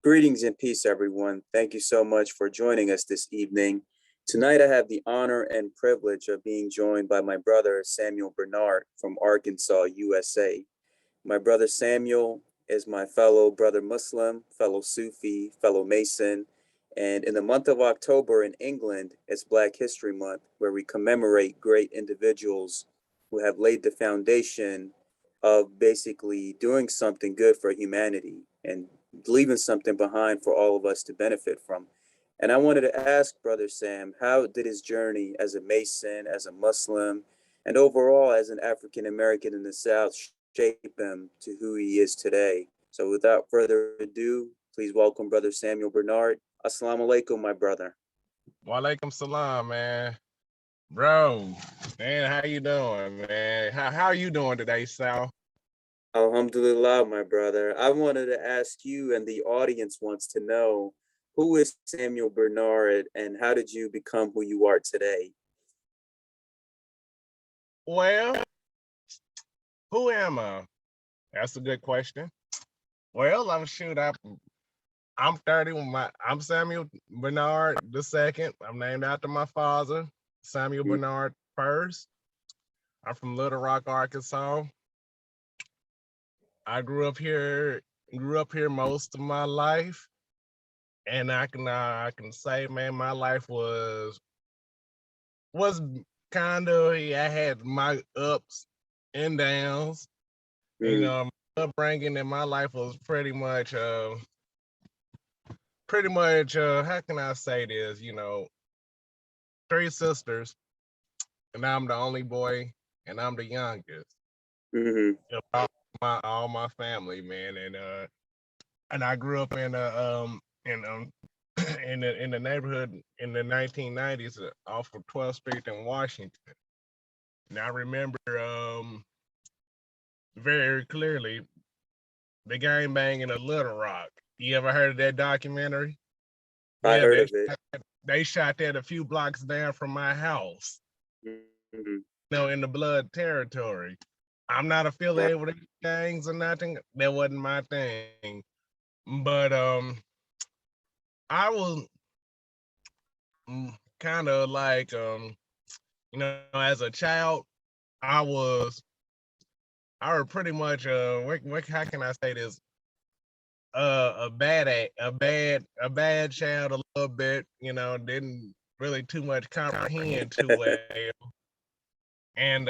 Greetings and peace, everyone. Thank you so much for joining us this evening. Tonight, I have the honor and privilege of being joined by my brother, Samuel Bernard from Arkansas, USA. My brother Samuel is my fellow brother Muslim, fellow Sufi, fellow Mason. And in the month of October in England, it's Black History Month, where we commemorate great individuals who have laid the foundation of basically doing something good for humanity and leaving something behind for all of us to benefit from. And I wanted to ask Brother Sam, how did his journey as a Mason, as a Muslim, and overall as an African American in the South shape him to who he is today? So without further ado, please welcome Brother Samuel Bernard. Assalamu alaikum, my brother. Walaikum salam, man. Bro, man, how you doing, man? How are you doing today, Sal? Alhamdulillah, my brother. I wanted to ask you, and the audience wants to know, who is Samuel Bernard and how did you become who you are today? Well, who am I? That's a good question. Well, I'm 30. I'm Samuel Bernard II. I'm named after my father, Samuel Bernard first. I'm from Little Rock, Arkansas. I grew up here most of my life, and I can say, man, my life was kind of, I had my ups and downs. You know, my upbringing in my life was pretty much how can I say this? You know, 3 sisters, and I'm the only boy, and I'm the youngest. Mm-hmm. All my family, man, and I grew up in in the neighborhood in the 1990s off of 12th Street in Washington. And I remember very clearly the gang banging of Little Rock. You ever heard of that documentary? I heard of it. They shot that a few blocks down from my house. Mm-hmm. You know, in the blood territory. I'm not affiliated with gangs or nothing. That wasn't my thing. But I was kind of like you know, as a child, I was pretty much how can I say this? A bad child a little bit, you know, didn't really too much comprehend too well. And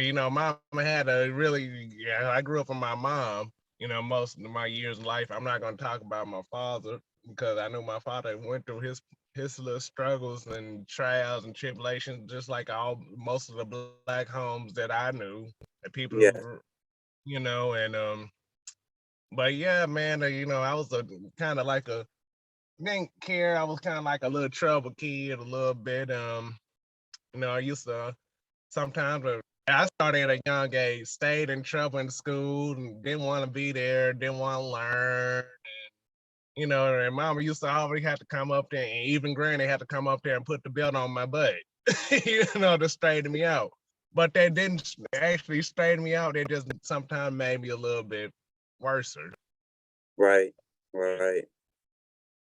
you know, mom had a really, I grew up with my mom, you know, most of my years of life. I'm not going to talk about my father because I knew my father went through his little struggles and trials and tribulations, just like most of the Black homes that I knew, the people who, you know, and but yeah, man, you know, I was kind of like didn't care. I was kind of like a little trouble kid, a little bit. You know, I used to sometimes. I started at a young age, stayed in trouble in school, and didn't want to be there, didn't want to learn. And, you know, and mama used to always have to come up there, and even granny had to come up there and put the belt on my butt, you know, to straighten me out. But they didn't actually straighten me out. They just sometimes made me a little bit worse. Right.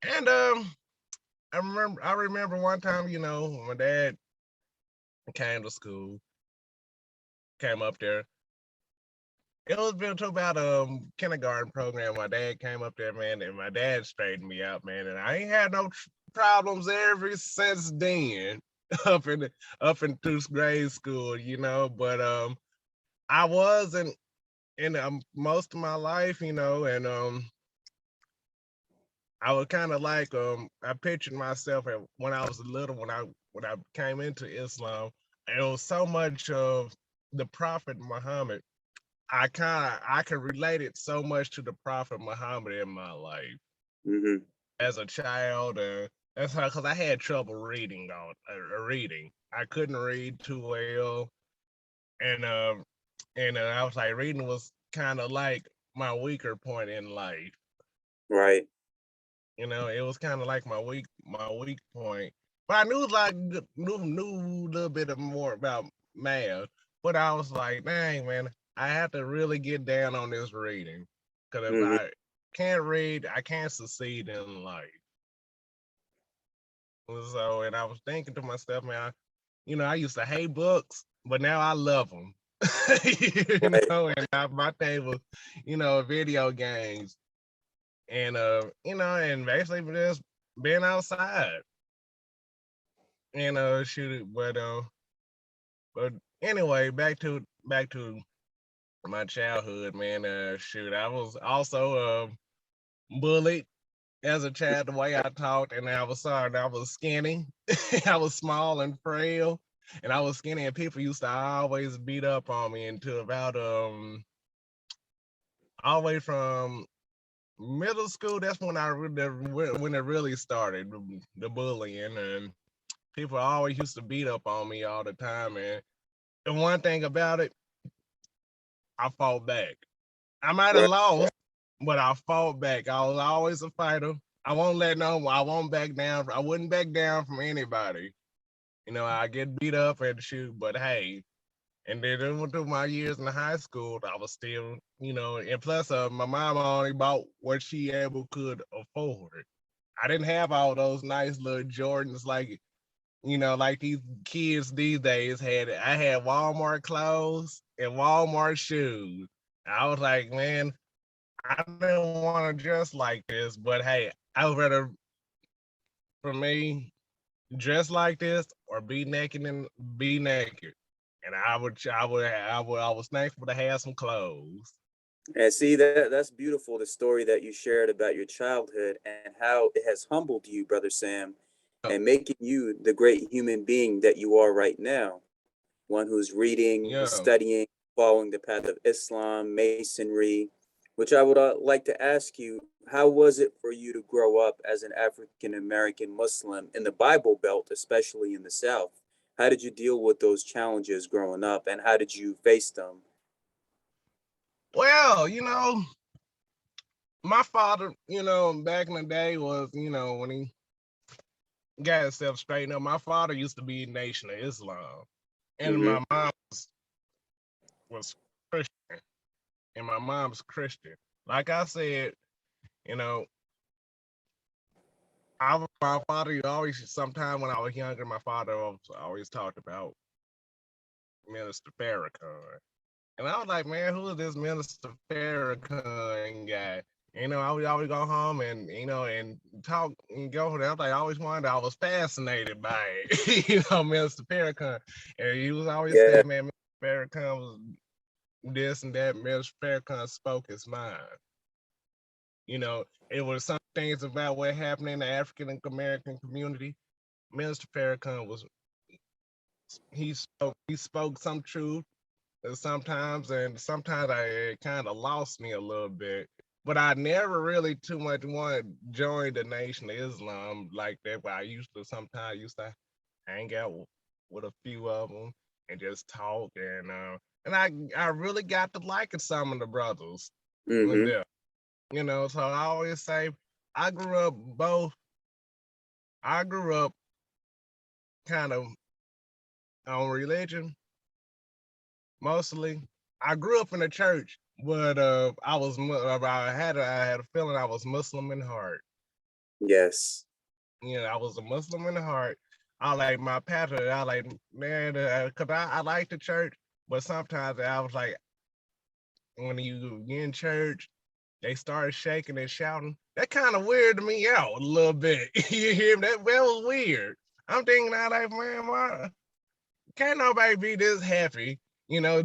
And I remember one time, you know, my dad came to school, came up there. It was built to about kindergarten program. My dad came up there, man, and my dad straightened me out, man, and I ain't had no problems ever since then, up into grade school, you know. But I wasn't in most of my life, you know, and I was kind of like I pictured myself when I was little, when I came into Islam. It was so much of the Prophet Muhammad. I could relate it so much to the Prophet Muhammad in my life as a child. That's how, because I had trouble reading. I couldn't read too well, and I was like, reading was kind of like my weaker point in life. Right. You know, it was kind of like my weak point. But I knew knew a little bit more about math. But I was like, dang man, I have to really get down on this reading. Cause can't read, I can't succeed in life. So, and I was thinking to myself, man, I used to hate books, but now I love them. Right. My thing was, video games and and basically just being outside. Shoot, but anyway, back to my childhood, man. Shoot, I was also bullied as a child, the way I talked, and I was sorry, I was skinny. I was small and frail, and I was skinny, and people used to always beat up on me until about all the way from middle school. That's when when it really started, the bullying, and people always used to beat up on me all the time. And the one thing about it, I fought back. I might have Right. lost, but I fought back. I was always a fighter. I won't back down. I wouldn't back down from anybody. I get beat up and shoot, but hey, and then through my years in high school, I was still, and plus my mom only bought what she ever could afford. I didn't have all those nice little Jordans like these kids these days had. I had Walmart clothes and Walmart shoes. I was like, man, I didn't want to dress like this, but hey, I would rather, for me, dress like this or be naked and be naked. And I was thankful to have some clothes. And see that's beautiful, the story that you shared about your childhood and how it has humbled you, Brother Sam, Oh, and making you the great human being that you are right now. One who's reading, yeah. studying, following the path of Islam, Masonry, which I would like to ask you, how was it for you to grow up as an African American Muslim in the Bible Belt, especially in the South? How did you deal with those challenges growing up, and how did you face them? Well, my father, back in the day was, when he got himself straightened up, my father used to be Nation of Islam. And Mm-hmm. my mom was Christian. And my mom's Christian. Like I said, you know, my father always, sometime when I was younger, my father always talked about Minister Farrakhan. And I was like, man, who is this Minister Farrakhan guy? I would always go home and, and talk and go there. I always wondered, I was fascinated by it, Minister Farrakhan. And he was always Yeah. saying, man, Minister Farrakhan was this and that. Minister Farrakhan spoke his mind. It was some things about what happened in the African American community. Minister Farrakhan he spoke some truth sometimes, and sometimes it kind of lost me a little bit. But I never really too much wanted to join the Nation of Islam like that. But I used to hang out with a few of them and just talk, and I really got to liking some of the brothers in Mm-hmm. there. So I always say I grew up both. I grew up kind of on religion mostly. I grew up in a church, but I had a feeling I was Muslim in heart. Yes. I was a Muslim in heart. I like my pastor. I like, man, cause I like the church, but sometimes I was like, when you get in church, they started shaking and shouting. That kind of weirded me out a little bit. You hear me? That was weird. I'm thinking, I like, man, why can't nobody be this happy?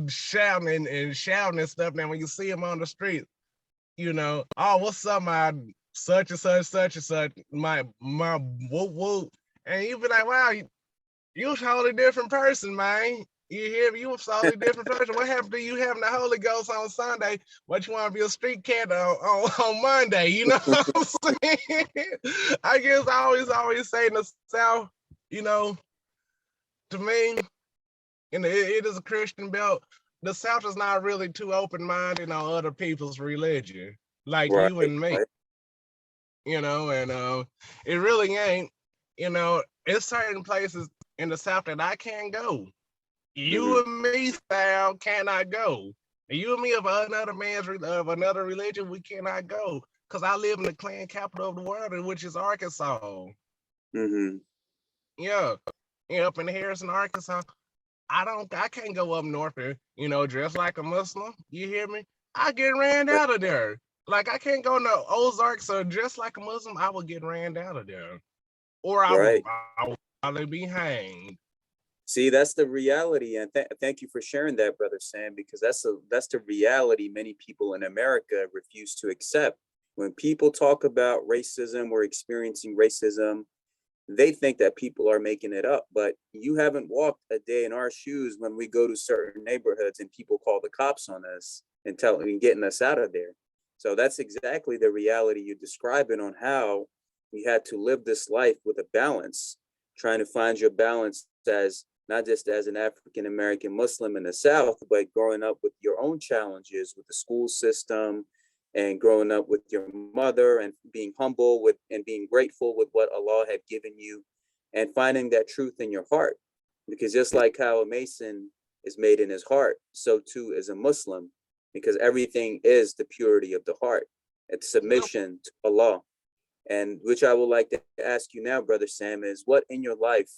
Shouting and shouting and stuff. Now, when you see them on the street, oh, what's up, my such and such and such, my whoop whoop, and you be like, wow, you a totally different person, man. You hear me? You a totally different person. What happened to you having the Holy Ghost on Sunday? What you want to be a street cat on Monday? You know what I'm saying? I guess I always say in the South, you know, to me, it is a Christian belt. The South is not really too open-minded on other people's religion, like Right. you and me, Right. and it really ain't. It's certain places in the South that I can't go. Mm-hmm. You and me, Sal, cannot go. You and me of another religion, we cannot go. because I live in the clan capital of the world, which is Arkansas. Mm-hmm. Yeah, up in Harrison, Arkansas. I can't go up north and, dress like a Muslim. You hear me? I get ran out of there. Like I can't go to Ozarks or dress like a Muslim. I will get ran out of there, or Right. I will probably be hanged. See, that's the reality, and thank you for sharing that, brother Sam, because that's the reality many people in America refuse to accept. When people talk about racism or experiencing racism, they think that people are making it up. But you haven't walked a day in our shoes when we go to certain neighborhoods and people call the cops on us and getting us out of there. So that's exactly the reality you're describing on how we had to live this life with a balance, trying to find your balance as not just as an African American Muslim in the South, but growing up with your own challenges with the school system and growing up with your mother and being humble with and being grateful with what Allah had given you and finding that truth in your heart. Because just like how a Mason is made in his heart, so too is a Muslim, because everything is the purity of the heart. It's submission to Allah. And which I would like to ask you now, Brother Sam, is what in your life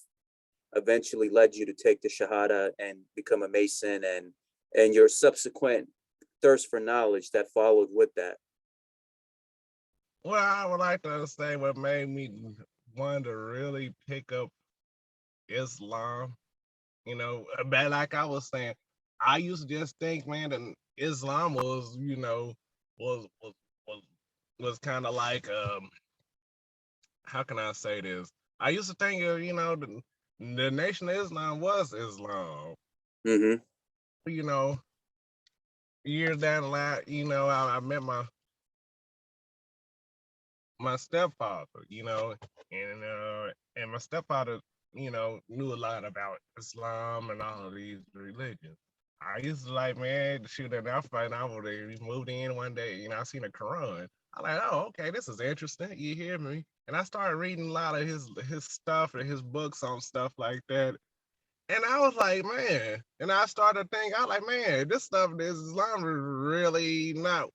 eventually led you to take the Shahada and become a Mason and your subsequent thirst for knowledge that followed with that? Well, I would like to say what made me want to really pick up Islam. But like I was saying, I used to just think, man, that Islam was, was was was was kind of like how can I say this? I used to think, the Nation of Islam was Islam. Mm-hmm. You know, years down the line, I met my stepfather, and my stepfather, knew a lot about Islam and all of these religions. I used to like, man, shoot, and I would have moved in one day, I seen a Quran. I'm like, oh, okay, this is interesting. You hear me? And I started reading a lot of his stuff and his books on stuff like that. And I was like, man, and I started thinking, I was like, man, this Islam is really not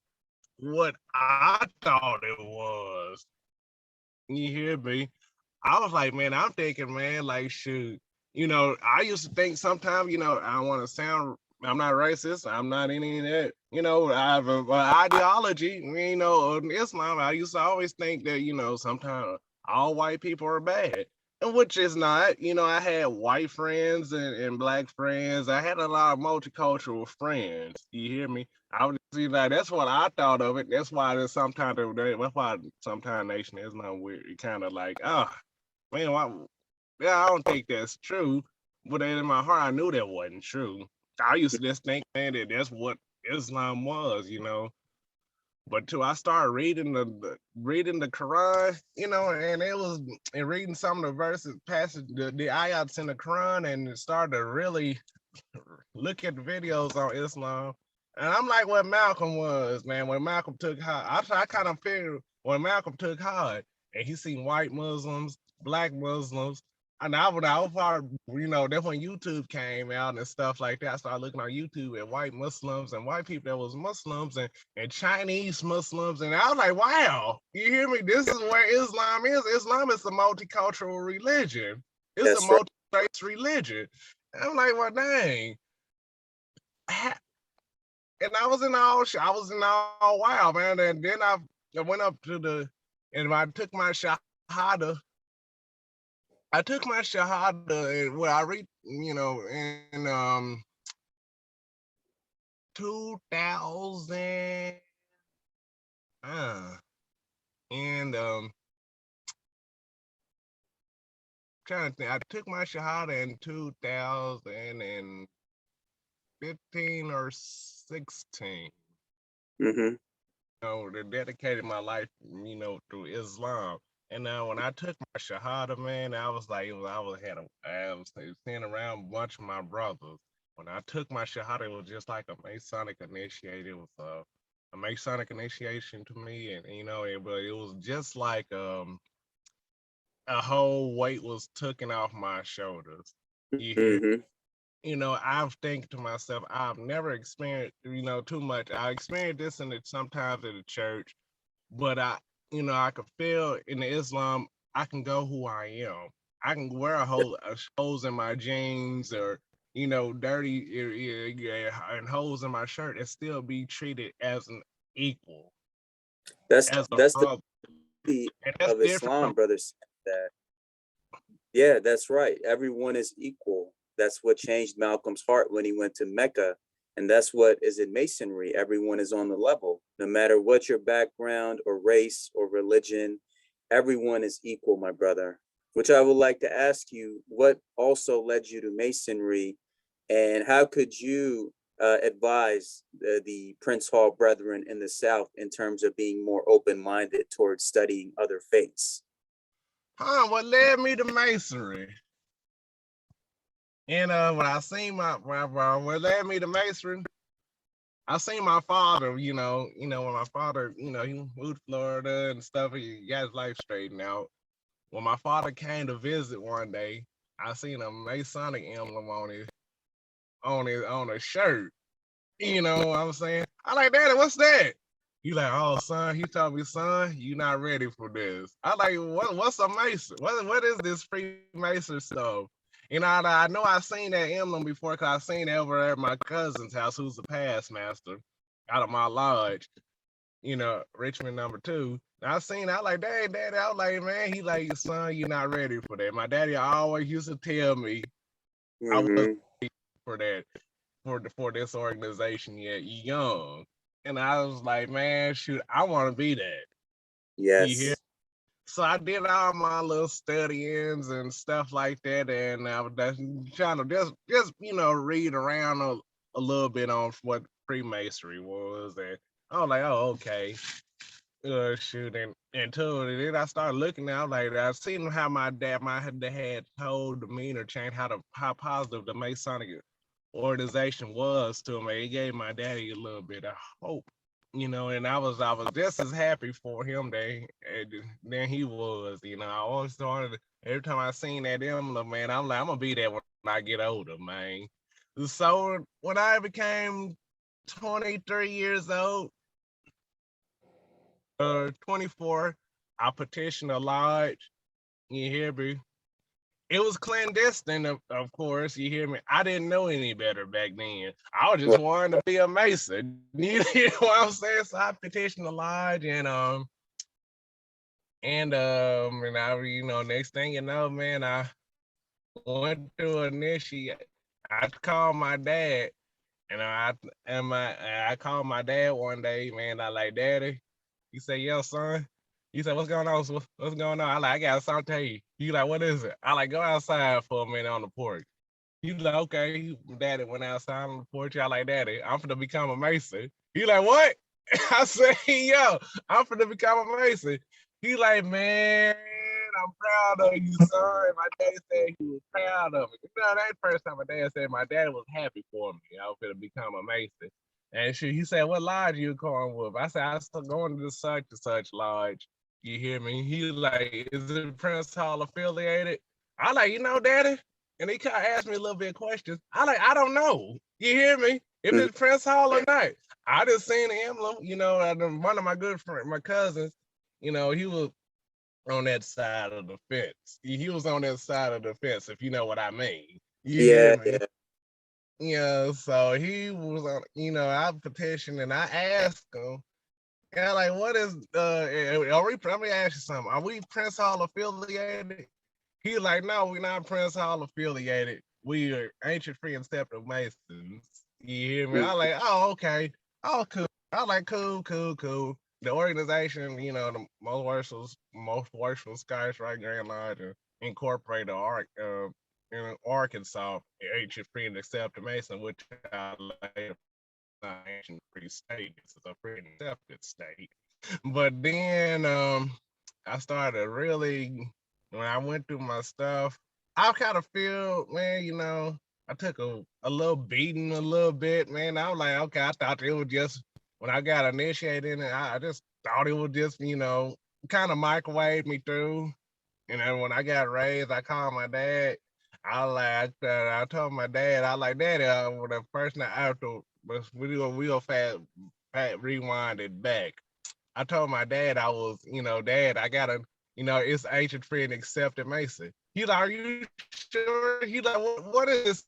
what I thought it was. You hear me? I was like, man, I'm thinking, man, like, shoot, I used to think sometimes, I don't want to sound, I'm not racist, I'm not any of that, I have an ideology, in Islam. I used to always think that, sometimes all white people are bad, and which is not. I had white friends and black friends. I had a lot of multicultural friends. You hear me? I was see like that's what I thought of it. That's why sometimes Nation is not weird. It kind of like, man, yeah, I don't think that's true. But then in my heart, I knew that wasn't true. I used to just think, man, that that's what Islam was. But too, I started reading the Quran, and it was and reading some of the verses, passage, the ayats in the Quran, and started to really look at the videos on Islam. And I'm like what Malcolm was, man. When Malcolm took hard, I kind of figured when Malcolm took hard and he seen white Muslims, black Muslims, and I was part, that's when YouTube came out and stuff like that. I started looking on YouTube at white Muslims and white people that was Muslims and Chinese Muslims. And I was like, wow, you hear me? This is where Islam is. Islam is a multicultural religion. It's a That's right. multi-race religion. And I'm like, well, dang. And I was in all wild, man. And then I went up and I took my shahada. I took my shahada and I read, in 2000, and trying to think, I took my shahada in 2015 or 16. Mm-hmm. They dedicated my life, through Islam. And now when I took my Shahada, man, I was like, I was seeing around a bunch of my brothers. When I took my Shahada, it was just like a Masonic initiation. It was a Masonic initiation to me, and but it was just like a whole weight was taken off my shoulders. You hear? Mm-hmm. I've think to myself, I've never experienced, too much. I experienced this sometimes in the church, but I could feel in the Islam, I can go who I am. I can wear holes in my jeans or dirty and holes in my shirt and still be treated as an equal, That's as a that's the brother, beauty and that's of different Islam, from. brothers. That Yeah, that's right. Everyone is equal. That's what changed Malcolm's heart when he went to Mecca. And that's what is in Masonry. Everyone is on the level. No matter what your background or race or religion, everyone is equal, my brother. Which I would like to ask you, what also led you to Masonry, and how could you advise the Prince Hall brethren in the South in terms of being more open minded towards studying other faiths? What led me to Masonry? And when I seen what led me to Masonry, I seen my father, when my father, he moved to Florida and stuff, he got his life straightened out. When my father came to visit one day, I seen a Masonic emblem on his shirt. You know what I'm saying? I like, Daddy, what's that? He like, oh son, he told me, son, you not ready for this. I like, what's a Mason? What is this Freemason stuff? I know I seen that emblem before because I seen it over at my cousin's house, who's a past master out of my lodge, Richmond number 2. I seen it, I like, Daddy, I was like, man, he like, son, you're not ready for that. My daddy always used to tell me I was Mm-hmm. for that for this organization yet young. And I was like, man, shoot, I want to be that. You hear? Yes. So I did all my little studyings and stuff like that, and I was just trying to just read around a little bit on what Freemasonry was, and I was like, oh, okay. Shoot, and then I started looking out like I seen how my dad had told demeanor change, how positive the Masonic organization was to me. It gave my daddy a little bit of hope, and I was just as happy for him than he was. I always started every time I seen that emblem, man, I'm like, I'm gonna be there when I get older, man. So when I became 23 years old, 24, I petitioned a lodge. You hear me? It was clandestine, of course. You hear me? I didn't know any better back then. I was just Well, wanting to be a Mason. You know what I'm saying? So I petitioned the lodge, and I, next thing you know, man, I went to initiate. I called my dad, and I called my dad one day, man. I like, Daddy. He said, "Yo, son." He said, "What's going on? What's going on?" I like, "I got something to tell you." He like, "What is it?" I like, "Go outside for a minute on the porch." He like, "Okay." Daddy went outside on the porch. I like, "Daddy, I'm finna become a Mason." He like, "What?" I said, "Yo, I'm finna become a Mason." He like, "Man, I'm proud of you, son." My daddy said he was proud of me. That first time my dad said my dad was happy for me. I was finna become a Mason. And he said, "What lodge you going with?" I said, "I still going to the such and such lodge." You hear me? He like, "Is it Prince Hall affiliated?" I like, Daddy? And he kind of asked me a little bit of questions. I like, I don't know. You hear me? If mhm. it's Prince Hall or not. I just seen the emblem, one of my good friends, my cousins, he was on that side of the fence. He was on that side of the fence, if you know what I mean. You hear Yeah, me? yeah. So he was on, I petitioned and I asked him, and like, what is let me ask you something. Are we Prince Hall affiliated? He like, no, we're not Prince Hall affiliated. We are Ancient Free and Accepted Masons. You hear me? I Mhm. like, oh, okay. Oh, cool. I like, cool, cool, cool. The organization, the most worshipful Scottish Rite Grand Lodge incorporated in Arkansas, Ancient Free and Accepted Mason, which I later ancient free state. This is a free and accepted state. But then I started really when I went through my stuff, I kind of feel, man, I took a little beating a little bit, man. I was like, okay, I thought it was just when I got initiated in it, I just thought it was just, kind of microwave me through. And then when I got raised, I called my dad. I told my dad, I like, Daddy, when the first night after, we'll rewind it back. I told my dad I was, Dad, I gotta, it's ancient free and accepted Mason. He's like, are you sure? He's like, what is this?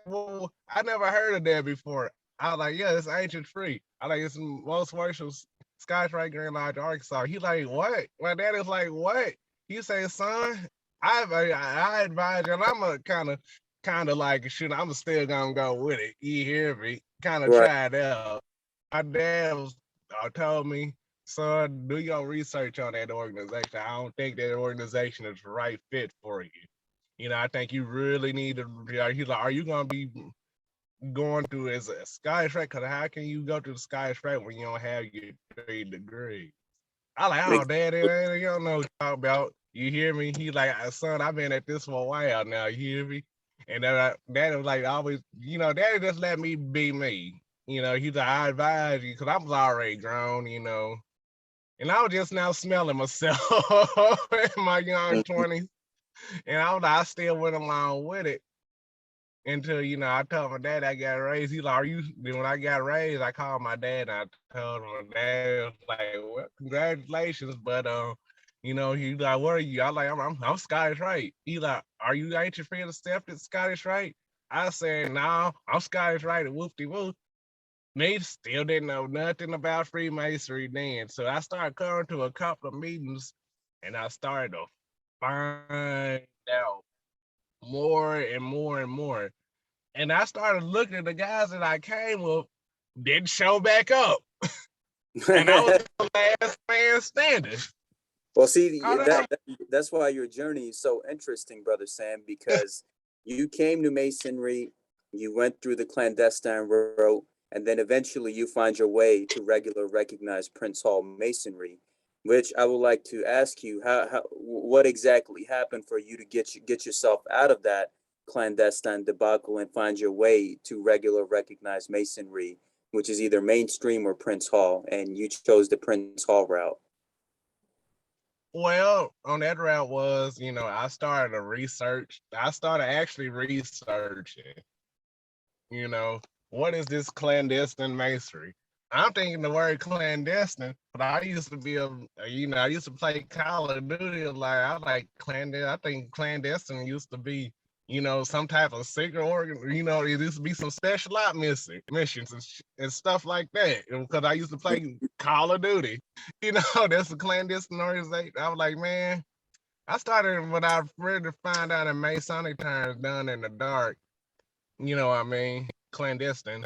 Well, I never heard of that before. I was like, yeah, it's ancient free. I like it's most worship Scotch Rite Grand Lodge, Arkansas. He like, what? My dad is like, what? He say, son, I advise you, and I'm a kind of like, shoot, I'm still gonna go with it. You hear me? Kind of Right. try it out. My dad told me, son, do your research on that organization. I don't think that organization is the right fit for you. I think you really need to. He's like, are you gonna be going through as a Scottish Rite? Because how can you go to the Scottish Rite when you don't have your 3 degrees? I like, oh, Dad, you don't know what you're talking about. You hear me? He like, son, I've been at this for a while now. You hear me? And Daddy was like, always, Daddy just let me be me. He's like, I advise you, because I was already grown, and I was just now smelling myself in my young 20s. And I still went along with it until, I told my dad I got raised. He's like, when I got raised, I called my dad and I told him, my dad was like, well, congratulations. But, he's like, what are you? I like, I'm Scottish Rite. He's like, are you ancient free and accepted Scottish Rite? I said, no, I'm Scottish Rite and whoop-de-whoop. Me still didn't know nothing about Freemasonry then. So I started coming to a couple of meetings and I started to find out more and more and more. And I started looking at the guys that I came with didn't show back up. And I was the last man standing. Well, see, that's why your journey is so interesting, Brother Sam, because you came to Masonry, you went through the clandestine route, and then eventually you find your way to regular recognized Prince Hall Masonry, which I would like to ask you, what exactly happened for you to get yourself out of that clandestine debacle and find your way to regular recognized Masonry, which is either mainstream or Prince Hall, and you chose the Prince Hall route. Well, on that route was, I started actually researching, what is this clandestine masonry? I'm thinking the word clandestine, but I used to be I used to play Call of Duty. I like clandestine. I think clandestine used to be, some type of secret organ. It used to be some special op missions and stuff like that. Because I used to play Call of Duty. That's a clandestine organization. I was like, man, I started what I read to find out in Masonic terms done in the dark. You know what I mean? Clandestine.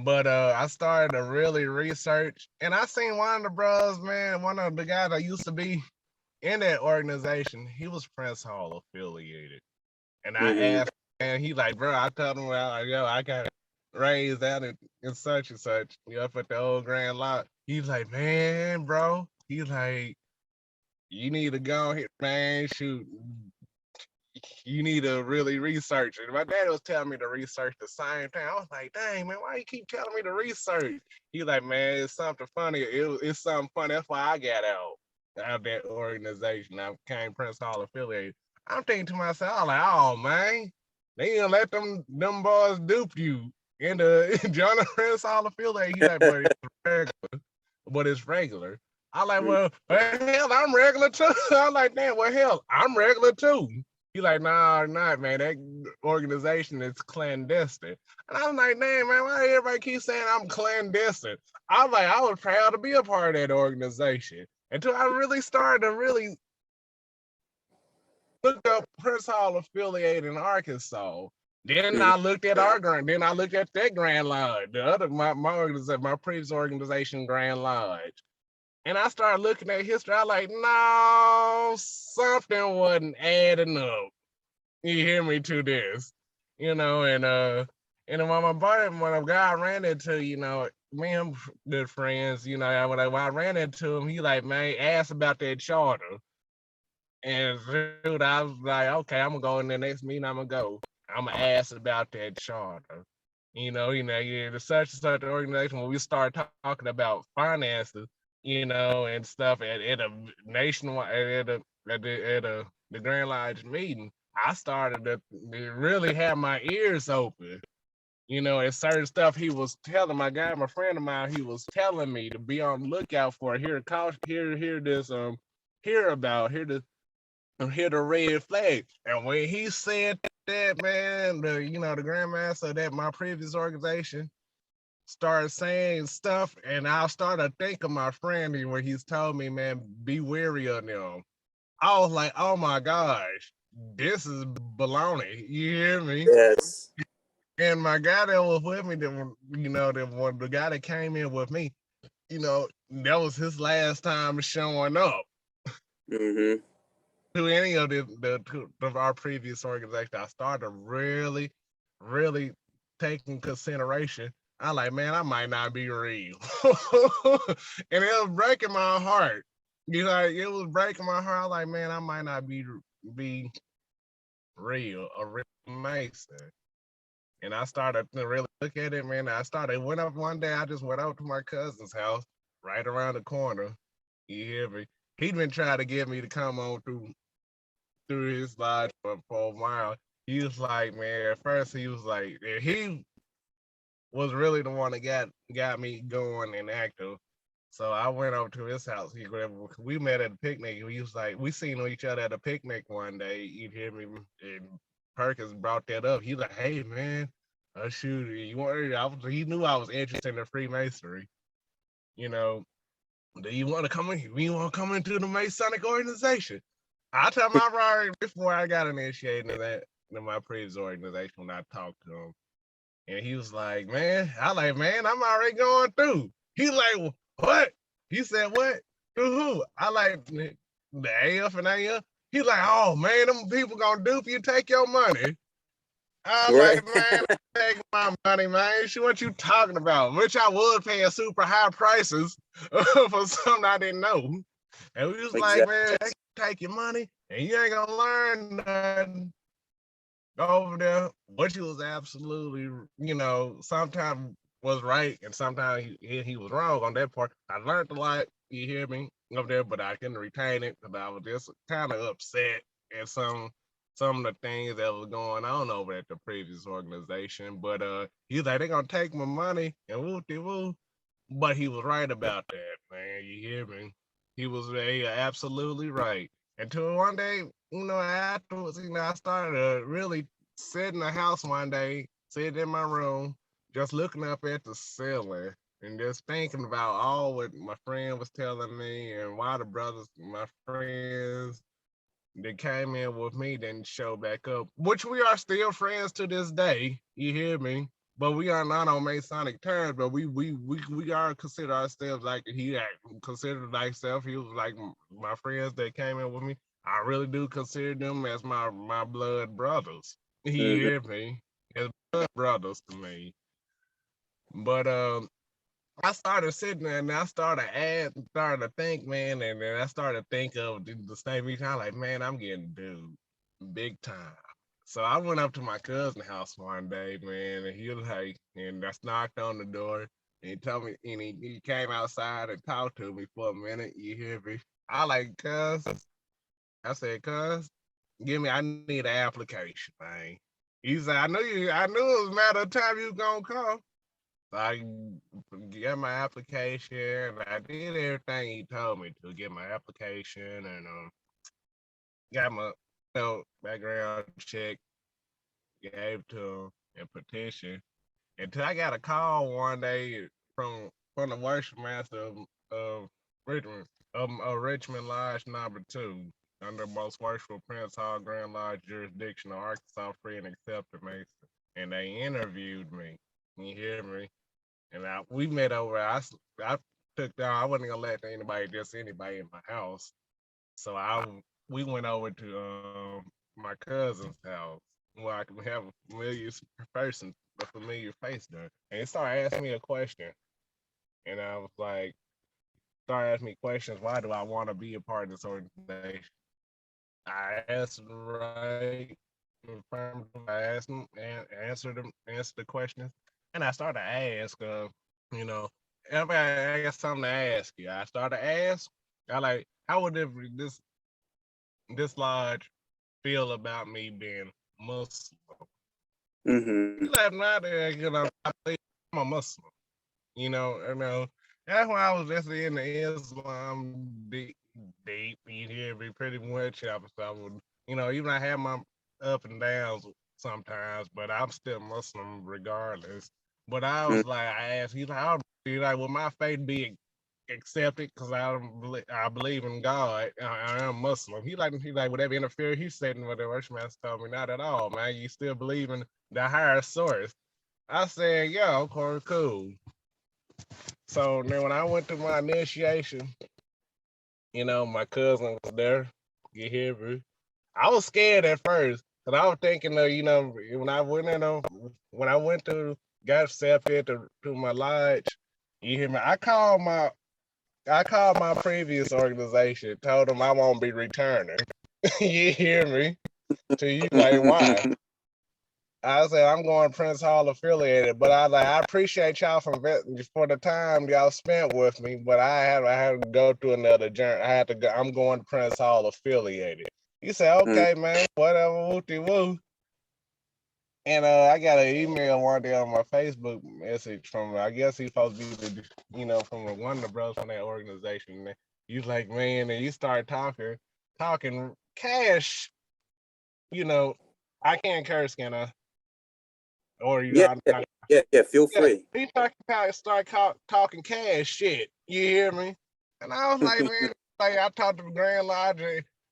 But I started to really research, and I seen one of the bros, man, one of the guys that used to be in that organization. He was Prince Hall affiliated, and I asked, and he like, bro, I told him, well, yo, I got raised out in such and such, up at the old Grand Lot. He's like, man, bro, he's like, you need to go here, man. Shoot, you need to really research it. My dad was telling me to research the same thing. I was like, dang, man, why you keep telling me to research? He like, man, it's something funny. It's something funny. That's why I got out of that organization. I became Prince Hall affiliated. I'm thinking to myself, I'm like, oh, man, they gonna let them boys dupe you into joining Prince Hall affiliated. He like, but it's regular. I like, well, hell, I'm regular too. I'm like, damn, well, hell, I'm regular too. He like, nah, not, man. That organization is clandestine. And I'm like, damn, man, why everybody keep saying I'm clandestine? I was proud to be a part of that organization until I really started to really look up Prince Hall affiliated in Arkansas. Then I looked at that Grand Lodge, the other my organization, my previous organization, Grand Lodge. And I started looking at history. I like, no, something wasn't adding up. You hear me to this, and when a guy I ran into, me and him good friends, when I ran into him, he like, man, ask about that charter. And dude, I was like, okay, I'm gonna go in the next meeting. I'm gonna ask about that charter. The such and such organization, when we start talking about finances, and stuff at a nationwide at the Grand Lodge meeting, I started to really have my ears open, And certain stuff he was telling my guy, my friend of mine, he was telling me to be on the lookout for, hear the red flag. And when he said that, man, the grandmaster of that my previous organization started saying stuff, and I started thinking my friend when he's told me, man, be wary of them. I was like, oh my gosh, this is baloney. You hear me? Yes. And my guy that was with me, the guy that came in with me, that was his last time showing up Mm-hmm. to any of of our previous organization. I started really, really taking consideration. I like, man, I might not be real. And it was breaking my heart. It was breaking my heart. I like, man, I might not be real, a real Mason. And I started to really look at it, man. Went up one day, I just went out to my cousin's house right around the corner. You hear me? He'd been trying to get me to come on through his lodge for a while. He was like, man, at first he was like, he was really the one that got me going and active. So I went over to his house. We met at a picnic. He was like, we seen each other at a picnic one day. You hear me? And Perkins brought that up. He's like, hey man, shoot, he knew I was interested in Freemasonry. Do you want to come in? You want to come into the Masonic organization? I tell my right before I got initiated in my previous organization when I talked to him. And he was like, man, man, I'm already going through. He's like, what? He said, what? Through who? I like the AF and AF. He's like, oh man, them people gonna dupe you, take your money. I was Right. like, man, take my money, man. What you talking about? Which I was paying super high prices for something I didn't know. And we was like, Exactly. man, take your money and you ain't gonna learn nothing over there. Which he was absolutely, sometimes was right and sometimes he was wrong on that part. I learned a lot, you hear me, over there, but I couldn't retain it because I was just kind of upset at some of the things that was going on over at the previous organization. But he's like, they're gonna take my money and woo-de-woo. But he was right about that, man. You hear me? He was absolutely right. Until one day, afterwards, I started to really sit in the house one day, sitting in my room, just looking up at the ceiling and just thinking about all what my friend was telling me and why the brothers, my friends that came in with me didn't show back up, which we are still friends to this day. You hear me? But we are not on Masonic terms. But we are consider ourselves like he considered himself. He was like my friends that came in with me. I really do consider them as my blood brothers. You Mm-hmm. hear me? As blood brothers to me. But I started sitting there and I started to think, man, and then I started to think of the same reason. I'm like, man, I'm getting dude big time. So I went up to my cousin's house one day, man, and he was like, and I knocked on the door. And he told me, and he came outside and talked to me for a minute. You hear me? I like, cuz. I said, cuz, I need an application, man. He said, I knew it was a matter of time you was gonna come. So I get my application. And I did everything he told me to get my application and got my background check, gave to him and petition. Until I got a call one day from the worship master of Richmond, Richmond Lodge number 2, under most worshipful Prince Hall Grand Lodge jurisdiction of Arkansas Free and Accepted Mason. And they interviewed me. You hear me? And we met over. I took down. I wasn't gonna let anybody in my house. So we went over to my cousin's house where I could have a familiar face there. And he started asking me a question, and I was like, started asking me questions. Why do I want to be a part of this organization? I answered right. I asked him and answered the questions, and I started to ask, you know, I got something to ask you. I started to ask, I like, how would this lodge feel about me being Muslim? Mm-hmm. Left out there, I believe I'm a Muslim. That's why I was just in the Islam deep. You hear me pretty much. I would, even I have my up and downs sometimes, but I'm still Muslim regardless. But I was like, I asked, will my faith be accepted because I believe in God. I am Muslim. He like, would that be interfere? He said, what the worship master told me, not at all, man. You still believe in the higher source. I said, yeah, of course, cool. So then when I went to my initiation, my cousin was there. You hear me? I was scared at first, cause I was thinking of, when I went to got accepted to my lodge. You hear me? I called my previous organization, told them I won't be returning. You hear me? To you like why? I said I'm going Prince Hall affiliated, but I appreciate y'all for the time y'all spent with me, but I had to go through another journey. I had to go. I'm going to Prince Hall affiliated. You say okay, man, whatever, wooty woo. And I got an email one day on my Facebook message from I guess he's supposed to be from one of the brothers from that organization. And he's like, man, and you start talking cash. I can't curse, can I? Or you Yeah, I'm yeah, not. yeah. Feel Yeah, free. he talking cash shit. You hear me? And I was like, man, like I talked to the Grand Lodge,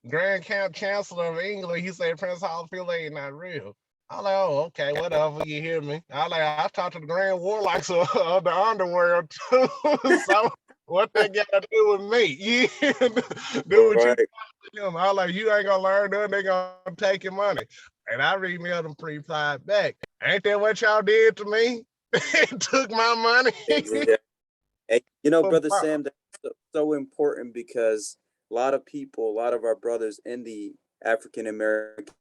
Grand Camp Chancellor of England. He said Prince Hall ain't not real. I was like, oh, okay, whatever. You hear me? I talked to the Grand Warlocks of the underworld too. So what they got to do with me? You do what you Right. them. I was like, you ain't gonna learn nothing. They gonna take your money. And I emailed them pre-five back. Ain't that what y'all did to me? Took my money. Exactly. And Brother Sam, that's so important because a lot of people, a lot of our brothers in the African American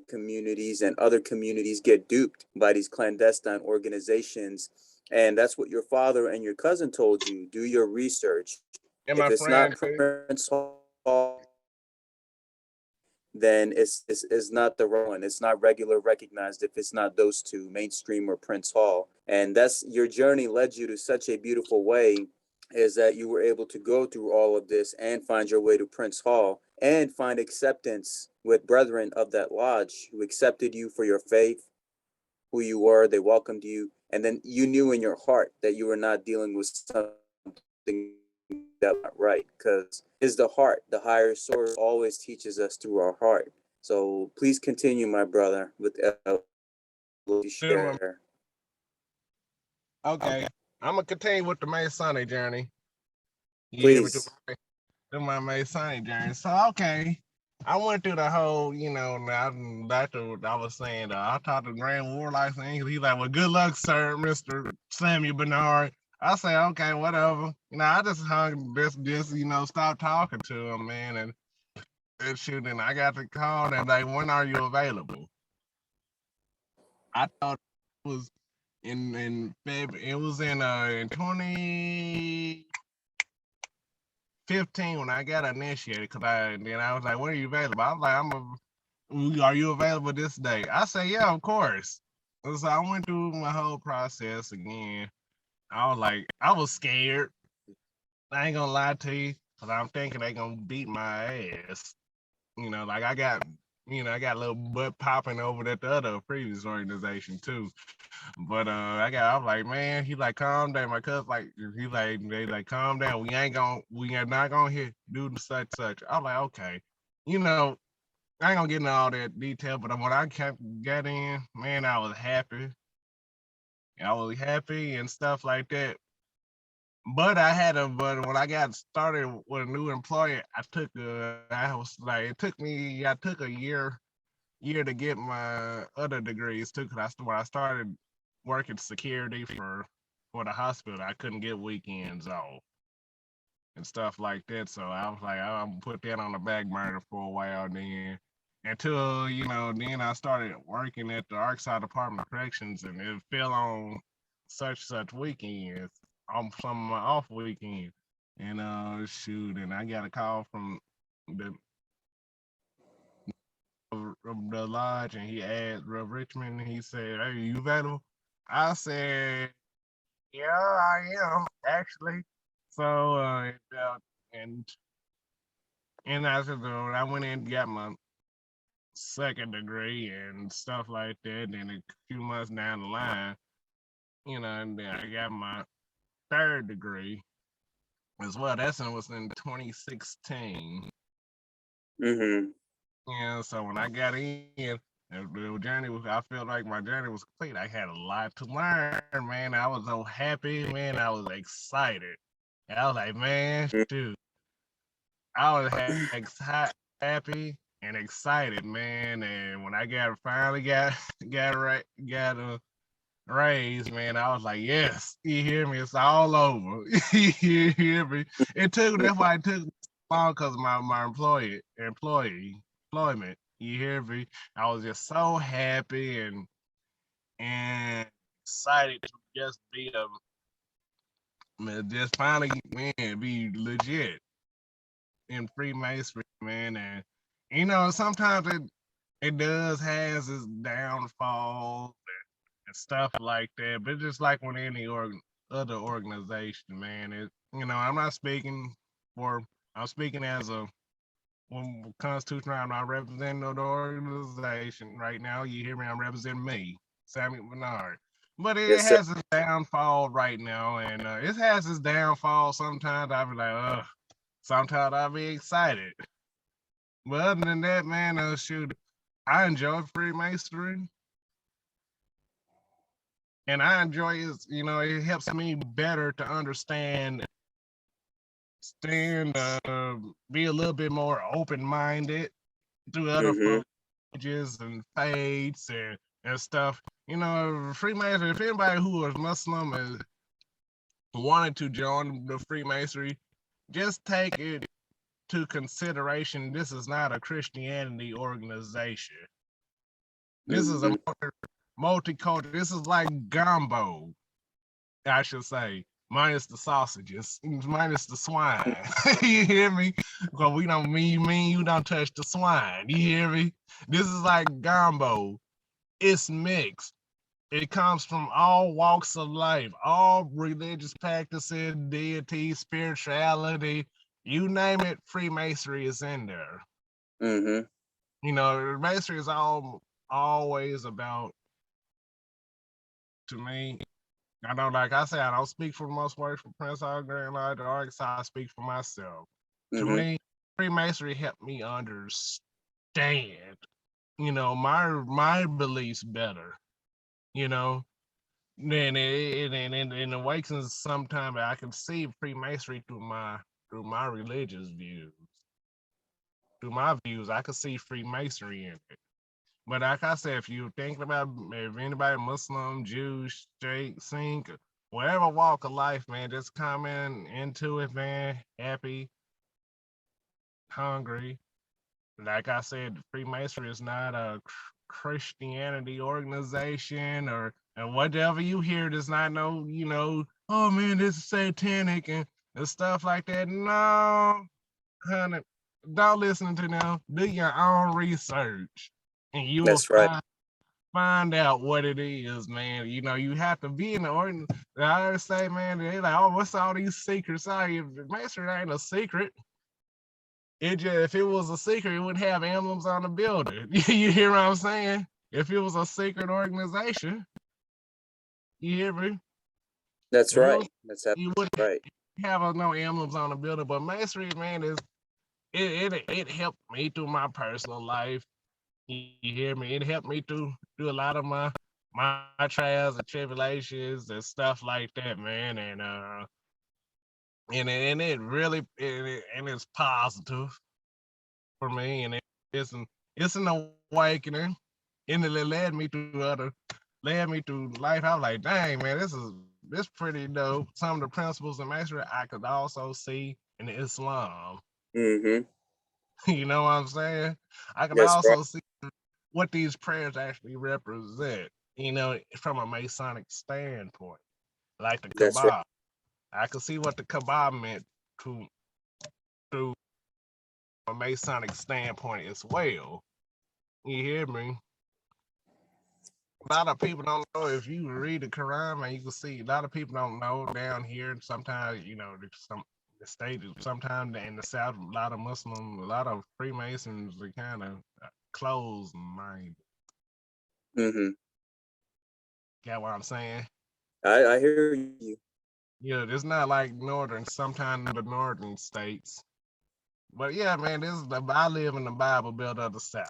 communities and other communities get duped by these clandestine organizations. And that's what your father and your cousin told you. Do your research. And If my it's not friend, Prince Hall, then it's not the right one. It's not regular recognized if it's not those two, mainstream or Prince Hall. And that's your journey led you to such a beautiful way is that you were able to go through all of this and find your way to Prince Hall and find acceptance with brethren of that lodge who accepted you for your faith, who you were, they welcomed you, and then you knew in your heart that you were not dealing with something that not right because is the heart, the higher source always teaches us through our heart. So please continue, my brother, with share. okay, I'm gonna continue with the Masonic journey. You hear me Please. through my Masonic journey. So okay, I went through the whole, that's what I was saying. I talked to Grand Warlocks and he's like, well, good luck, sir, Mr. Samuel Bernard. I say, okay, whatever. I just hung just stop talking to him, man, and shoot, and I got the call and like, when are you available? I thought it was in February. It was in 2015 when I got initiated. Then I was like, when are you available? I was like, are you available this day? I say, yeah, of course. So I went through my whole process again. I was scared. I ain't gonna lie to you, cause I'm thinking they gonna beat my ass. Like I got a little butt popping over at the other previous organization too. But I'm like, man, he like, calm down. My cousin like, they like, calm down. We are not gonna hit do such. I'm like, okay, I ain't gonna get into all that detail. But when I got in, man, I was happy. I was happy and stuff like that. But when I got started with a new employer, I took a year to get my other degrees too, because when I started working security for the hospital, I couldn't get weekends off and stuff like that. So I was like, I'm gonna put that on the back burner for a while then. Until, then I started working at the Arkside Department of Corrections and it fell on such weekends, on some of my off weekends. And shoot, and I got a call from the from the lodge, and he asked Rev Richmond. He said, "Hey, you available?" I said, "Yeah, I am actually." So and and I said, I went in and got my second degree and stuff like that. And a few months down the line, and then I got my third degree as well. Was in 2016. Mm-hmm. And so when I got in, the journey was, I felt like my journey was complete. I had a lot to learn, man. I was so happy, man. I was excited. And I was like, man, dude, I was happy and excited, man. And when I finally got a raise, man, I was like, yes, you hear me? It's all over. You hear me? That's why it took long, because my employment. You hear me? I was just so happy and excited to just just finally, man, be legit in Freemasonry, man. And sometimes it does has its downfalls and stuff like that. But just like with any other organization, man, I'm not speaking for. I'm speaking as a constitutional. I'm not representing the organization right now. You hear me? I'm representing me, Samuel Bernard. But it Yes, sir. has its downfall right now, and it has its downfall. Sometimes I'll be like, ugh. Sometimes I'll be excited. But other than that, man, shoot, I enjoy Freemasonry. And I enjoy it. It helps me better to understand, be a little bit more open-minded to other Mm-hmm. folks' and faiths and stuff. Freemasonry, if anybody who is Muslim and wanted to join the Freemasonry, just take it to consideration. This is not a Christianity organization. This is a Mm-hmm. multicultural. This is like gumbo, I should say, minus the sausages, minus the swine. You hear me? Because we don't mean you don't touch the swine. You hear me? This is like gumbo. It's mixed. It comes from all walks of life, all religious practices, deity, spirituality, you name it. Freemasonry is in there. Mm-hmm. Masonry is always about, to me, I know, like I said, I don't speak for the most part for Prince Hall Grand Lodge or Arkansas. I speak for myself. To Mm-hmm. me, Freemasonry helped me understand, my beliefs better. You know, then it awakens sometimes I can see Freemasonry through my religious views. Through my views, I can see Freemasonry in it. But like I said, if you think about, if anybody Muslim, Jewish, straight, Sikh, whatever walk of life, man, just come into it, man, happy, hungry. Like I said, Freemasonry is not a Christianity organization or and whatever you hear does not know, oh man, this is satanic and stuff like that. No, honey, don't listen to them. Do your own research, and you will That's right. find out what it is, man. You have to be in the organ. I always say, man, they like, oh, what's all these secrets? Sorry, Masonry ain't a secret. If it was a secret, it would have emblems on the building. You hear what I'm saying? If it was a secret organization, you hear me? That's If it right. was, That's you absolutely wouldn't right. have no emblems on the building. But Masonry, man, it helped me through my personal life. You hear me? It helped me through a lot of my trials and tribulations and stuff like that, man. And it really and it's positive for me, and it's an awakening, and it led me through life. I was like, dang, man, this pretty dope. Some of the principles and mastery I could also see in Islam. Mm-hmm. You know what I'm saying? I can That's right. also see what these prayers actually represent, from a Masonic standpoint, like the That's right. Kaaba. I could see what the Kaaba meant to through a Masonic standpoint as well. You hear me? A lot of people don't know. If you read the Quran, man, you can see a lot of people don't know down here. Sometimes, the state, sometimes in the South, a lot of Muslims, a lot of Freemasons are kind of closed minded. Mm-hmm. Get what I'm saying? I hear you. Yeah, it's not like sometimes the northern states. But yeah, man, I live in the Bible Belt of the South.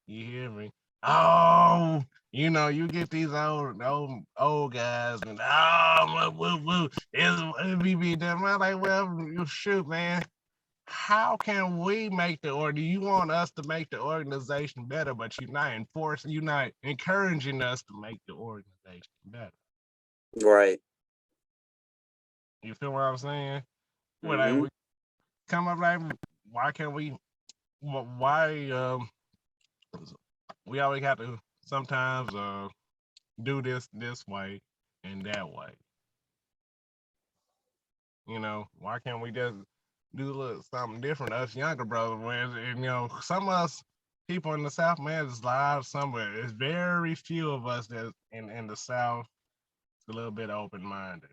You hear me? Oh, you get these old guys and it's be them. I'm like, well, shoot, man. How can we make or do you want us to make the organization better, but you're not encouraging us to make the organization better? Right. You feel what I'm saying? When Mm-hmm. we come up like, why can't we? Why we always have to sometimes do this way and that way? Why can't we just do something different? Us younger brothers, some of us people in the South, man, there's a lot. It's very few of us that in the South a little bit open minded.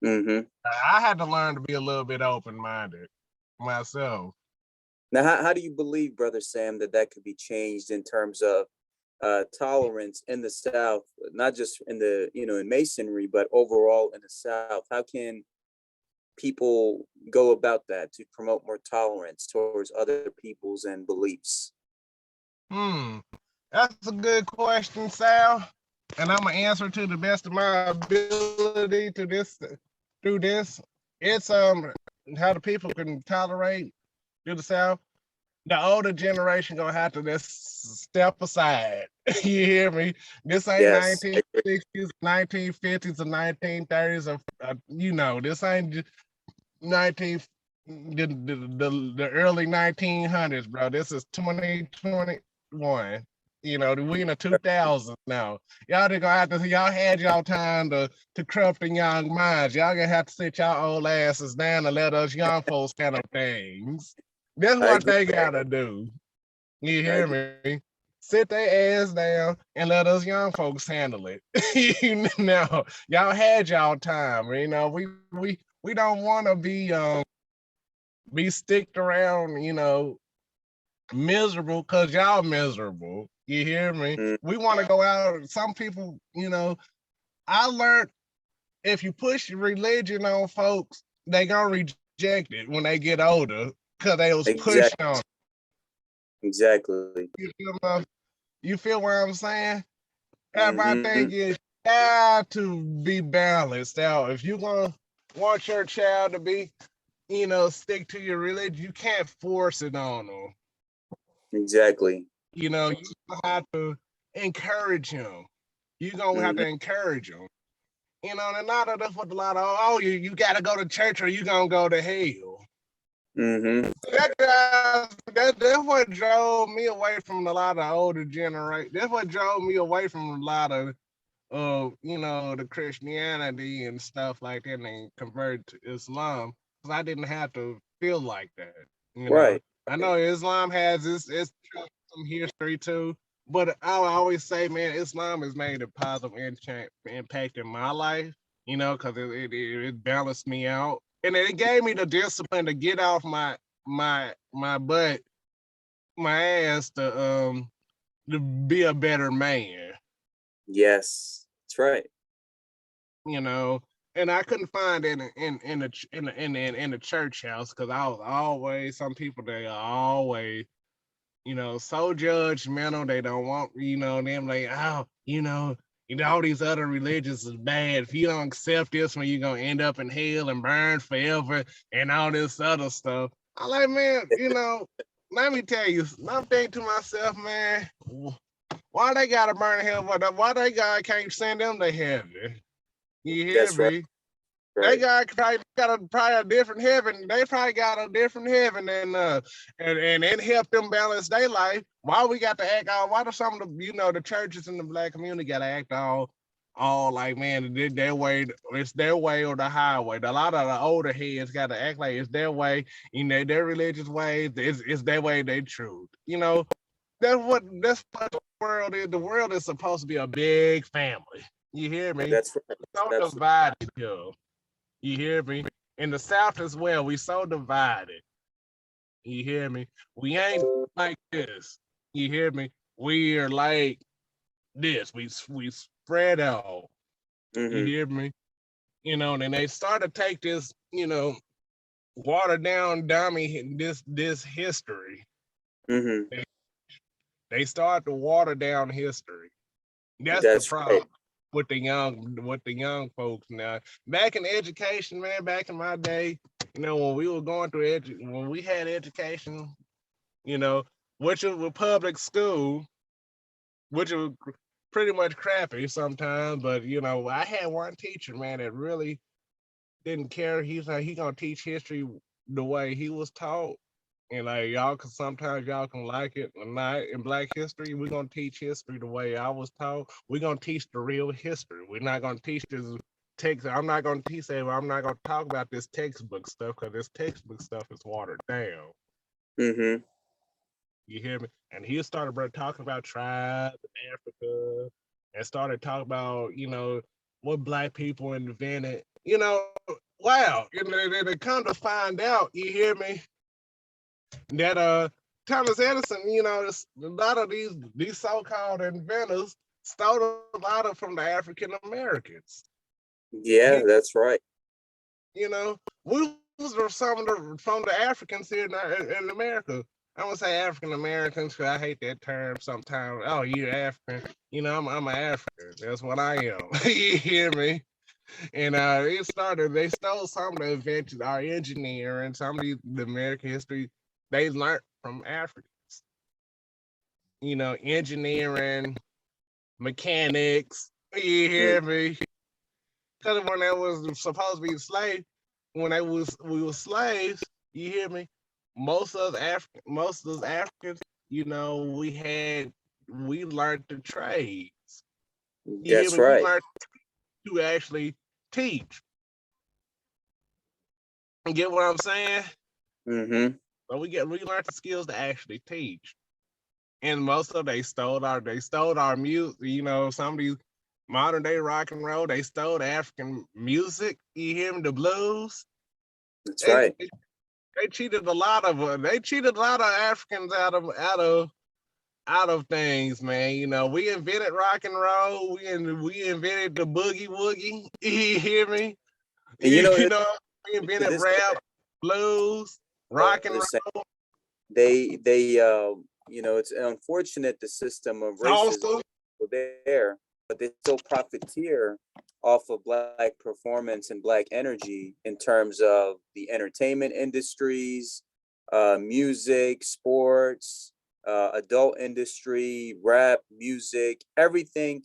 Mm-hmm. I had to learn to be a little bit open minded myself. Now, how do you believe, Brother Sam, that could be changed in terms of tolerance in the South, not just in in Masonry, but overall in the South? How can people go about that to promote more tolerance towards other peoples and beliefs? That's a good question, Sal. And I'm gonna answer to the best of my ability through this. It's how the people can tolerate to the South. The older generation gonna have to just step aside. You hear me? This ain't Yes. 1960s, 1950s, or 1930s, or this ain't 19 the early 1900s, bro. This is 2021. We in the 2000s now. Y'all just gonna have to. Y'all had y'all time to corrupt the young minds. Y'all gonna have to sit y'all old asses down and let us young folks handle things. That's I what agree. they gotta do. You I hear agree. me? Sit their ass down and let us young folks handle it. Y'all had y'all time. We don't want to be sticked around, miserable because y'all miserable. You hear me? Mm, We want to go out. Some people, I learned if you push religion on folks, they gonna reject it when they get older because they was pushed exactly. on. Exactly. You feel what I'm saying? My Mm-hmm. thing is, got to be balanced out. If you gonna want your child to be, stick to your religion, you can't force it on them. Exactly. You have to encourage him. You're gonna have Mm-hmm. to encourage him. And not that's what a lot of you gotta go to church or you gonna go to hell. Mm-hmm. That's what drove me away from a lot of older generation. That's what drove me away from a lot of the Christianity and stuff like that and convert to Islam. Because I didn't have to feel like that. Right. I know Islam has its some history too, but I always say, man, Islam has made a positive impact in my life. Because it balanced me out, and it gave me the discipline to get off my butt, my ass to be a better man. Yes. That's right. And I couldn't find it in the church house because I was always some people they are always so judgmental. They don't want them like all these other religions is bad. If you don't accept this one, you're gonna end up in hell and burn forever and all this other stuff. I like, man, let me tell you, I'm thinking to myself, man, why they gotta burn hell? Why they can't send them to heaven? You hear That's right. me? They Right. probably a different heaven. They probably got a different heaven than and it helped them balance their life. Why we got to act all? Why do some of the churches in the black community got to act all like, man, their way? It's their way or the highway. A lot of the older heads got to act like it's their way. Their religious ways. It's their way. They truth. that's what the world is. The world is supposed to be a big family. You hear me? That's right. So That's divided here. You hear me? In the South as well, we so divided. You hear me? We ain't like this. You hear me? We are like this. We spread out. You mm-hmm. hear me? You know, and then they start to take this, you know, water down dummy this history. Mm-hmm. They start to water down history. That's the That's right. problem with the young folks now. Back in education, man, back in my day, you know, when we were going through when we had education, you know, which was public school, which was pretty much crappy sometimes, but you know, I had one teacher, man, that really didn't care. He's like, he gonna teach history the way he was taught. And like y'all can sometimes y'all can like it or not. In Black history, we're gonna teach history the way I was taught. We're gonna teach the real history. We're not gonna teach this text. I'm not gonna teach it. I'm not gonna talk about this textbook stuff because this textbook stuff is watered down. Mm-hmm. You hear me? And he started talking about tribes in Africa and started talking about, you know, what Black people invented. You know, wow. You know, they come to find out, you hear me, that Thomas Edison, you know, a lot of these so-called inventors stole a lot of from the African Americans. Yeah, that's right. You know, we was some of the from the Africans here in America. I'm gonna say African Americans because I hate that term sometimes. Oh, you're African. You know, I'm an African. That's what I am. You hear me? And it started. They stole some of the inventions, our engineering, some of the American history. They learned from Africans. You know, engineering, mechanics. You Mm. hear me? Because when they was supposed to be slaves, when we were slaves, you hear me? Most of us Africans, you know, we learned to trade. You hear That's me? We right. learned to actually teach. You get what I'm saying? Mm-hmm. So we learned the skills to actually teach. And most of they stole our music, you know, some of these modern day rock and roll, they stole the African music. You hear me? The blues. That's They, right. they cheated a lot of they cheated a lot of Africans out of things, man. You know, we invented rock and roll. We invented the boogie woogie. You hear me? And you know, You know, we to invented this rap, blues, rock and day, roll, they you know, it's unfortunate the system of racism salsa. there, but they still profiteer off of Black performance and Black energy in terms of the entertainment industries, music, sports, adult industry, rap, music, everything.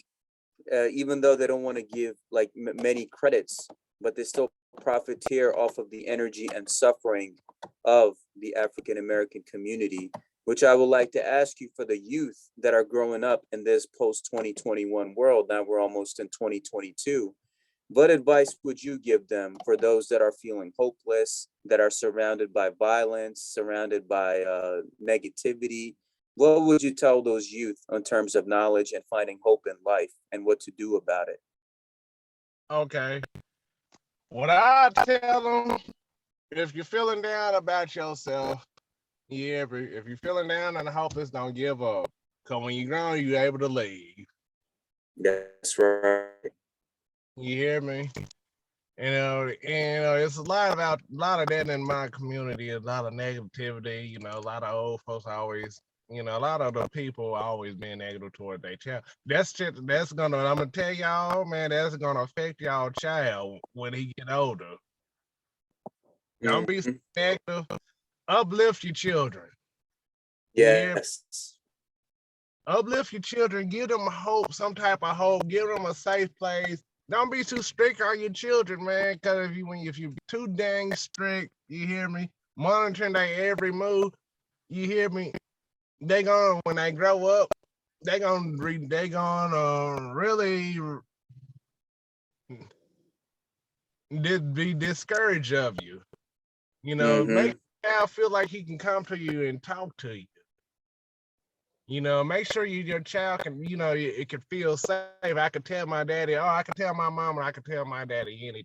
Even though they don't want to give like many credits, but they still profiteer off of the energy and suffering of the African American community, which I would like to ask you for the youth that are growing up in this post 2021 world. Now we're almost in 2022. What advice would you give them for those that are feeling hopeless, that are surrounded by violence, surrounded by negativity? What would you tell those youth in terms of knowledge and finding hope in life and what to do about it? Okay. What I tell them, if you're feeling down about yourself, yeah, if you're feeling down and hopeless, don't give up. Cause when you're grown, you're able to leave. That's right. You hear me? It's a lot of that in my community, a lot of negativity, you know, a lot of old folks always, you know, a lot of the people always being negative toward their child. That's shit I'm gonna tell y'all, man, that's gonna affect y'all child when he get older. Don't be so Mhm. negative. Uplift your children. You hear me? Yes. Uplift your children, give them hope, some type of hope, give them a safe place. Don't be too strict on your children, man. Cause if you too dang strict, you hear me, monitoring their every move, you hear me, they gonna when they grow up, they gonna really be discouraged of you. You know, make Mm-hmm. the child feel like he can come to you and talk to you. You know, make sure your child can, you know, it can feel safe. I could tell my daddy, oh, I could tell my mom, and I could tell my daddy anything.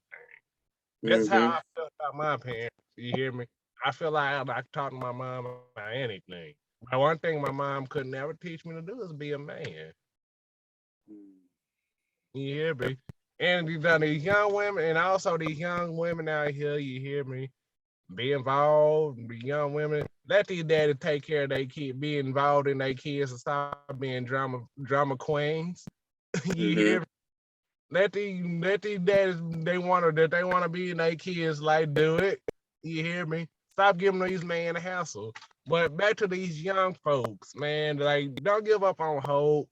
That's how Mm-hmm. I feel about my parents. You hear me? I feel like I could talk to my mom about anything. But one thing my mom could never teach me to do is be a man. You hear me? And these young women, and also these young women out here, you hear me? Be involved, be young women. Let these daddies take care of their kids, be involved in their kids and stop being drama queens. You hear Mm-hmm. me? Let these daddies they wanna be in their kids like do it. You hear me? Stop giving these man a hassle. But back to these young folks, man, like don't give up on hope.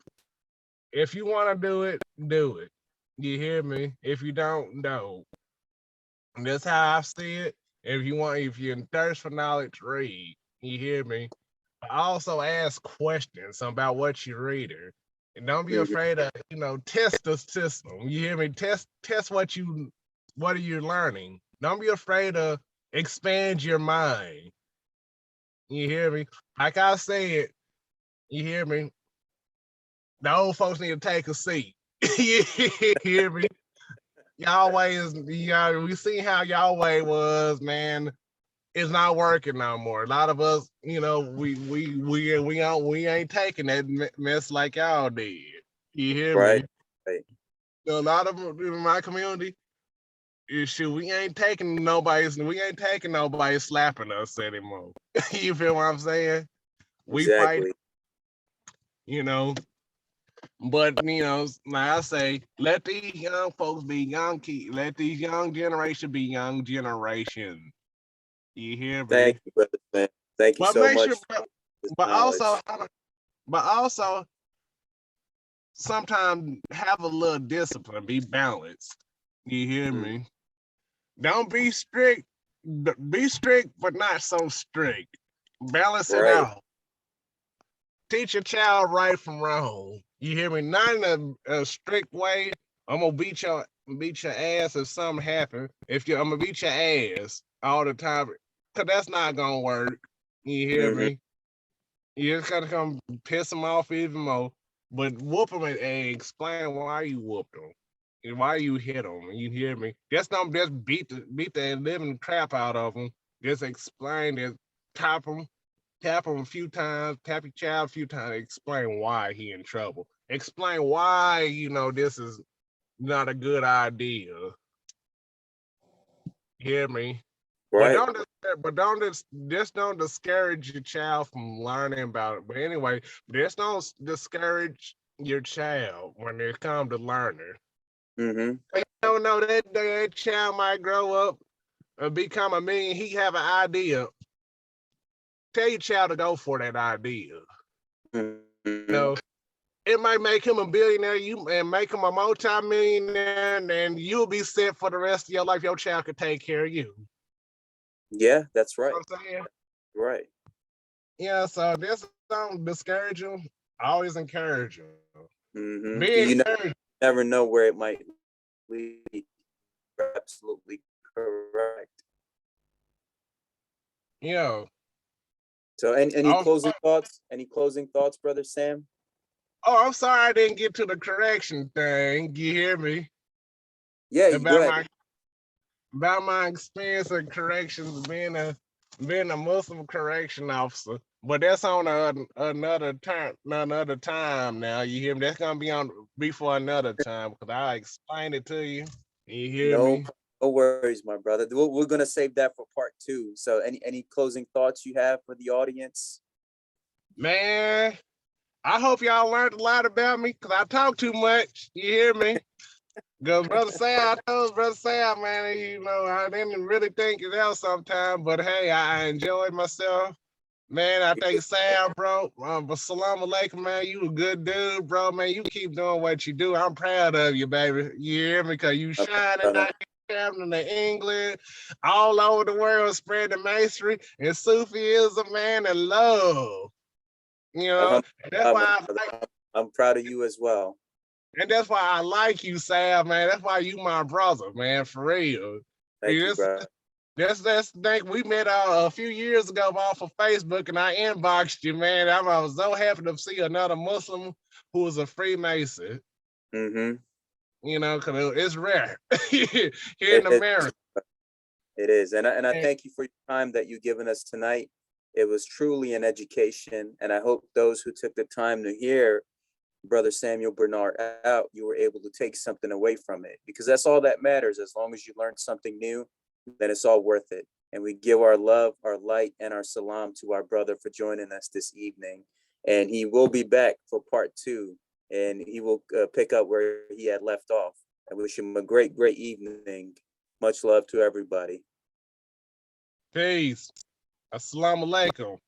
If you wanna do it, do it. You hear me? If you don't. And that's how I see it. If you're in thirst for knowledge, read. You hear me? But also ask questions about what you're reading. And don't be Mm-hmm. afraid of, test the system. You hear me? Test what are you learning? Don't be afraid to expand your mind. You hear me? Like I said, you hear me? The old folks need to take a seat. You hear me? Y'all way is y'all. We see how y'all way was, man. It's not working no more. A lot of us, we ain't taking that mess like y'all did. You hear Right. me? Right. A lot of them in my community, shoot, we ain't taking nobody slapping us anymore. You feel what I'm saying? We fight, Exactly. you know. But like I say, let these young folks be young kids. Let these young generation be young generation. You hear Thank me? you, brother Sam. Thank you But so make much sure, for this but also, knowledge. but also, sometimes have a little discipline. Be balanced. You hear Mm. me? Don't be strict. Be strict, but not so strict. Balance it Right. out. Teach your child right from wrong. You hear me? Not in a strict way. I'm gonna beat your ass if something happens. I'm gonna beat your ass all the time, cause that's not gonna work. You hear Mm-hmm. me? You just gotta come piss them off even more. But whoop them and explain why you whooped them and why you hit them. You hear me? Just don't just beat the living crap out of them. Just explain it, tap them, tap him a few times, tap your child a few times, explain why he in trouble. Explain why, this is not a good idea. Hear me? But Right. just don't discourage your child from learning about it. But anyway, just don't discourage your child when they come to learning. Mm-hmm. You don't know that child might grow up and become a million. He have an idea. Tell your child to go for that idea. Mm-hmm. You know, it might make him a billionaire, and make him a multi-millionaire, and then you'll be set for the rest of your life. Your child could take care of you. Yeah, that's You know right. what I'm saying? Right. Yeah, so this don't discourage them. Always encourage them. Mm-hmm. Be You encouraged. never know where it might lead. You're absolutely correct. You know. So, any Oh, closing thoughts? Any closing thoughts, brother Sam? I'm sorry I didn't get to the correction thing. You hear me? Yeah, you go About ahead. my experience of corrections, being a Muslim correction officer. But that's on another time now. You hear me? That's gonna be for another time because I explained it to you. You hear No, me? no worries, my brother. We're gonna save that for part two. So, any closing thoughts you have for the audience? Man, I hope y'all learned a lot about me because I talk too much. You hear me? Because I told Brother Sam, man, I didn't really think it out sometime, but hey, I enjoyed myself. Man, I think Sam, bro, but salam alaikum, man. You a good dude, bro. Man, you keep doing what you do. I'm proud of you, baby. You hear me? Because you shining Brother. out here, traveling to England, all over the world, spreading masonry and Sufism, man, and love. And that's Alhamdulillah, why my brother. I'm proud of you as well. I like you, Sam, man. That's why you my brother, man, for real. Thank you, This brother. That's the thing. We met a few years ago off of Facebook, and I inboxed you, man. I was so happy to see another Muslim who was a Freemason. Mm-hmm. You know, because it's rare here in It, America. it is. And I And thank you for your time that you've given us tonight. It was truly an education. And I hope those who took the time to hear Brother Samuel Bernard out, you were able to take something away from it, because that's all that matters. As long as you learn something new, then it's all worth it. And we give our love, our light, and our salam to our brother for joining us this evening. And he will be back for part 2, and he will pick up where he had left off. I wish him a great, great evening. Much love to everybody. peace. Assalamu alaikum.